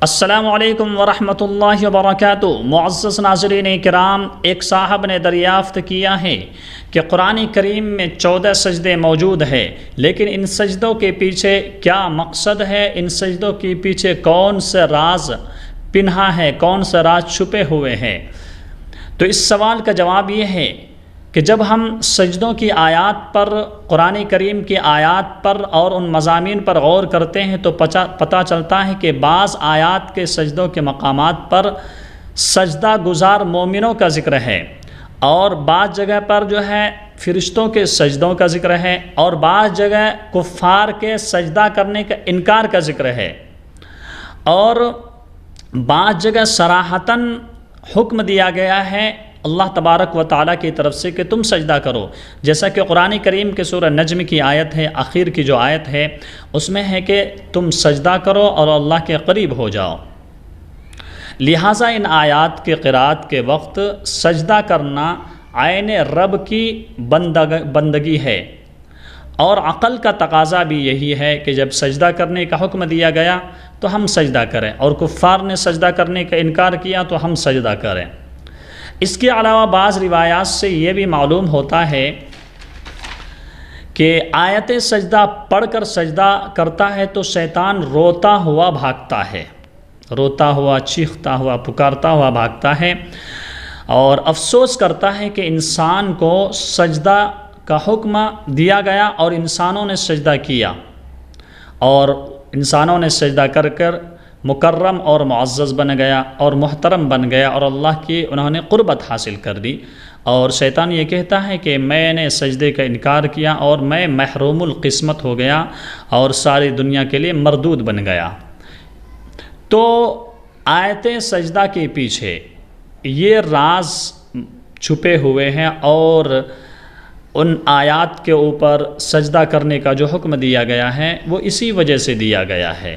السلام علیکم ورحمۃ اللہ وبرکاتہ۔ معزز ناظرین کرام، ایک صاحب نے دریافت کیا ہے کہ قرآن کریم میں 14 سجدے موجود ہیں، لیکن ان سجدوں کے پیچھے کیا مقصد ہے؟ ان سجدوں کے پیچھے کون سے راز پنہا ہے، کون سے راز چھپے ہوئے ہیں؟ تو اس سوال کا جواب یہ ہے کہ جب ہم سجدوں کی آیات پر، قرآن کریم کی آیات پر اور ان مضامین پر غور کرتے ہیں تو پتہ چلتا ہے کہ بعض آیات کے سجدوں کے مقامات پر سجدہ گزار مومنوں کا ذکر ہے، اور بعض جگہ پر جو ہے فرشتوں کے سجدوں کا ذکر ہے، اور بعض جگہ کفار کے سجدہ کرنے کا انکار کا ذکر ہے، اور بعض جگہ صراحتاً حکم دیا گیا ہے اللہ تبارک و تعالیٰ کی طرف سے کہ تم سجدہ کرو، جیسا کہ قرآن کریم کے سورہ نجم کی آیت ہے، آخر کی جو آیت ہے اس میں ہے کہ تم سجدہ کرو اور اللہ کے قریب ہو جاؤ۔ لہٰذا ان آیات کے قرات کے وقت سجدہ کرنا عین رب کی بندگی ہے، اور عقل کا تقاضا بھی یہی ہے کہ جب سجدہ کرنے کا حکم دیا گیا تو ہم سجدہ کریں، اور کفار نے سجدہ کرنے کا انکار کیا تو ہم سجدہ کریں۔ اس کے علاوہ بعض روایات سے یہ بھی معلوم ہوتا ہے کہ آیت سجدہ پڑھ کر سجدہ کرتا ہے تو شیطان روتا ہوا بھاگتا ہے، روتا ہوا، چیختا ہوا، پکارتا ہوا بھاگتا ہے، اور افسوس کرتا ہے کہ انسان کو سجدہ کا حکم دیا گیا اور انسانوں نے سجدہ کیا، اور انسانوں نے سجدہ کر کر مکرم اور معزز بن گیا اور محترم بن گیا، اور اللہ کی انہوں نے قربت حاصل کر دی، اور شیطان یہ کہتا ہے کہ میں نے سجدے کا انکار کیا اور میں محروم القسمت ہو گیا اور ساری دنیا کے لیے مردود بن گیا۔ تو آیت سجدہ کے پیچھے یہ راز چھپے ہوئے ہیں، اور ان آیات کے اوپر سجدہ کرنے کا جو حکم دیا گیا ہے وہ اسی وجہ سے دیا گیا ہے۔